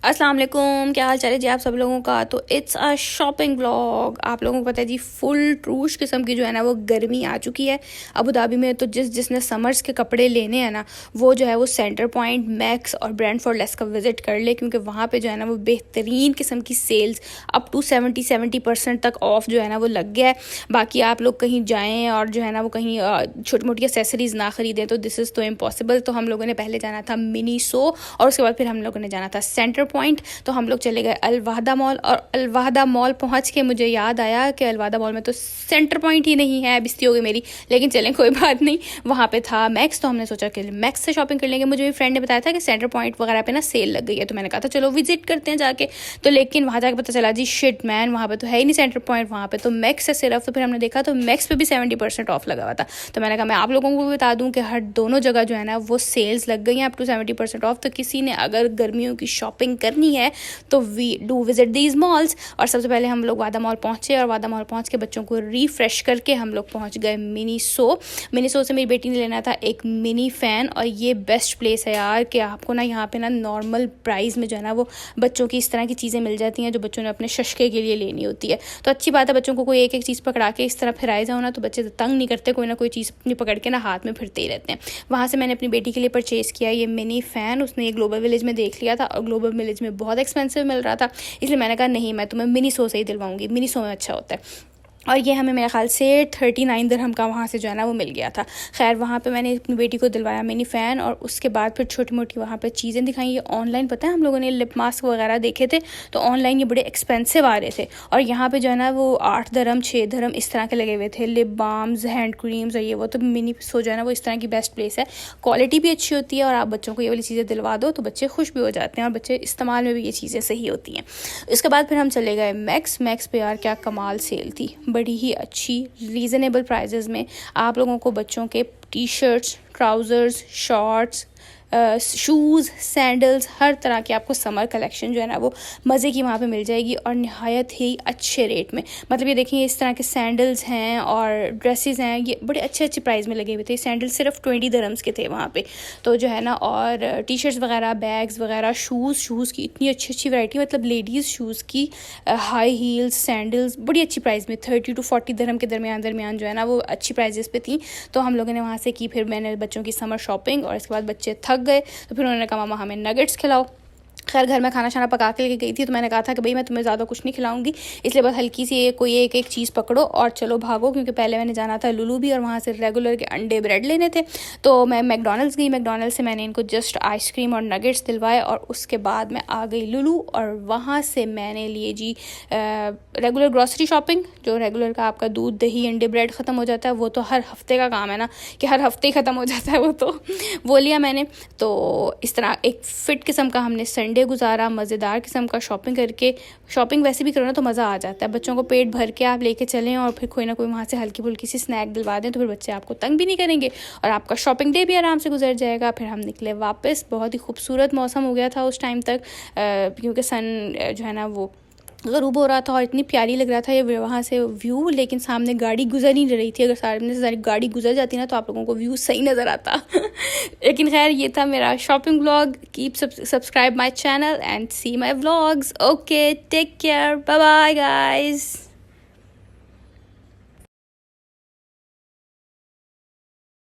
अस्सलाम वालेकुम, क्या हाल चाल है जी आप सब लोगों का। तो इट्स अ शॉपिंग व्लॉग। आप लोगों को पता है जी फुल ट्रूश किस्म की जो है ना वो गर्मी आ चुकी है अबू धाबी में। तो जिसने समर्स के कपड़े लेने हैं ना वो जो है वो सेंटर पॉइंट, मैक्स और ब्रांडफोर्ड लेस का विजिट कर ले, क्योंकि वहाँ पे जो है ना वो बेहतरीन किस्म की सेल्स अप टू 70% तक ऑफ जो है ना वो लग गया है। बाकी आप लोग कहीं जाएँ और जो है ना वो कहीं छोटी मोटी एसेसरीज़ ना ख़रीदें तो दिस इज़ तो इम्पॉसिबल। तो हम लोगों ने पहले जाना था मिनीसो और उसके बाद फिर हम लोगों ने जाना था सेंटर पॉइंट। तो हम लोग चले गए अलवाहदा मॉल, और अलवाहदा मॉल पहुंच के मुझे याद आया कि अलवाहदा मॉल में तो सेंटर पॉइंट ही नहीं है। बिस्ती हो गई मेरी, लेकिन चलें कोई बात नहीं, वहाँ पे था मैक्स। तो हमने सोचा कि मैक्स से शॉपिंग कर लेंगे। मुझे भी फ्रेंड ने बताया था कि सेंटर पॉइंट वगैरह पे ना सेल लग गई है, तो मैंने कहा था चलो विजिट करते हैं जाके। तो लेकिन वहाँ जाके पता चला जी शिट मैन, वहाँ पे तो है ही नहीं सेंटर पॉइंट, वहाँ पे तो मैक्स है सिर्फ। तो फिर हमने देखा तो मैक्स पे भी 70% ऑफ लगा हुआ था। तो मैंने कहा मैं आप लोगों को भी बता दूं कि हर दोनों जगह जो है ना वो सेल्स लग गई हैं अप टू 70% ऑफ। तो किसी ने अगर गर्मियों की शॉपिंग करनी है तो we do visit these malls. और सबसे पहले हम लोग वादा मॉल पहुंचे, और वादा मॉल पहुंच के बच्चों को रिफ्रेश करके हम लोग पहुंच गए मिनीसो। मिनीसो से मेरी बेटी ने लेना था एक मिनी फ़ैन, और ये बेस्ट प्लेस है यार कि आपको ना यहाँ पे ना नॉर्मल प्राइस में जो है ना वो बच्चों की इस तरह की चीज़ें मिल जाती हैं जो बच्चों ने अपने शशके के लिए लेनी होती है। तो अच्छी बात है, बच्चों को कोई एक एक चीज़ पकड़ा के इस तरह फिराए जाओ ना तो बच्चे तंग नहीं करते, कोई ना कोई चीज़ अपनी पकड़ के ना हाथ में फिरते ही रहते हैं। वहाँ से मैंने अपनी बेटी के लिए परचेज़ किया ये मिनी फ़ैन। उसने ये ग्लोबल विलेज में देख लिया था और ग्लोबल विलेज में बहुत एक्सपेंसिव मिल रहा था, इसलिए मैंने कहा नहीं, मैं तुम्हें मिनीसो से ही दिलवाऊंगी, मिनीसो में अच्छा होता है। और ये हमें मेरे ख्याल से 39 दिरहम का वहाँ से जो है ना वो मिल गया था। खैर वहाँ पे मैंने अपनी बेटी को दिलवाया मिनी फ़ैन, और उसके बाद फिर छोटी मोटी वहाँ पे चीज़ें दिखाई। ये ऑनलाइन पता है हम लोगों ने लिप मास्क वगैरह देखे थे, तो ऑनलाइन ये बड़े एक्सपेंसिव आ रहे थे, और यहाँ पे जो है ना वो 8 दिरहम 6 दिरहम इस तरह के लगे हुए थे, लिप बाम्स, हैंड क्रीम्स और ये वो। तो मिनी सो जो है ना वो इस तरह की बेस्ट प्लेस है, क्वालिटी भी अच्छी होती है, और आप बच्चों को ये वाली चीज़ें दिलवा दो तो बच्चे खुश भी हो जाते हैं, और बच्चे इस्तेमाल में भी ये चीज़ें सही होती हैं। इसके बाद फिर हम चले गए मैक्स। मैक्स पे यार क्या कमाल सेल थी, बड़ी ही अच्छी रीज़नेबल प्राइजेज़ में आप लोगों को बच्चों के T shirts, trousers, shorts, shoes, sandals, हर तरह की आपको समर कलेक्शन जो है ना वो मज़े की वहाँ पे मिल जाएगी, और नहायत ही अच्छे रेट में। मतलब ये देखिए इस तरह के सैंडल्स हैं और ड्रेसेस हैं, ये बड़े अच्छे अच्छे प्राइस में लगे हुए थे। सैंडल सिर्फ 20 दिरहम्स के थे वहाँ पे, तो जो है ना, और टी शर्ट्स वगैरह, बैग्स वगैरह, शूज़ की इतनी अच्छी अच्छी वैरायटी, मतलब लेडीज़ शूज़ की, हाई हील्स, सैंडल्स बड़ी अच्छी प्राइस में 30 to 40 दिरहम के दरमियान जो है ना वो अच्छी प्राइजेस पे थी। तो हम लोगों ने वहाँ से की फिर मैंने बच्चों की समर शॉपिंग, और इसके बाद बच्चे थक गए तो फिर उन्होंने कहा मामा हमें नगेट्स खिलाओ। खैर घर में खाना शाना पका के लेके गई थी, तो मैंने कहा था कि भाई मैं तुम्हें ज़्यादा कुछ नहीं खिलाऊंगी, इसलिए बस हल्की सी कोई एक एक चीज़ पकड़ो और चलो भागो, क्योंकि पहले मैंने जाना था लुलू भी, और वहाँ से रेगुलर के अंडे ब्रेड लेने थे। तो मैं मैकडॉनल्ड्स गई, मैकडॉनल्ड्स से मैंने इनको जस्ट आइसक्रीम और नगेट्स दिलवाए, और उसके बाद मैं आ गई लुलू, और वहाँ से मैंने लिए जी रेगुलर ग्रॉसरी शॉपिंग। जो रेगुलर का आपका दूध, दही, अंडे ब्रेड ख़त्म हो जाता है, वो तो हर हफ्ते का काम है ना, कि हर हफ्ते ही ख़त्म हो जाता है वो, तो वो लिया मैंने। तो इस तरह एक फ़िट किस्म का हमने संडे गुजारा, मज़ेदार किस्म का शॉपिंग करके। शॉपिंग वैसे भी करो ना तो मज़ा आ जाता है, बच्चों को पेट भर के आप लेके चलें और फिर कोई ना कोई वहाँ से हल्की फुल्की सी स्नैक दिलवा दें, तो फिर बच्चे आपको तंग भी नहीं करेंगे और आपका शॉपिंग डे भी आराम से गुजर जाएगा। फिर हम निकले वापस, बहुत ही खूबसूरत मौसम हो गया था उस टाइम तक, क्योंकि सन जो है ना वो ग़रूब हो रहा था, और इतनी प्यारी लग रहा था ये वहाँ से व्यू। लेकिन सामने गाड़ी गुजर नहीं रही थी, अगर सामने से सारी गाड़ी गुजर जाती ना तो आप लोगों को व्यू सही नज़र आता। लेकिन खैर ये था मेरा shopping vlog. Keep subscribe my channel and see my vlogs. Okay, take care, bye bye guys.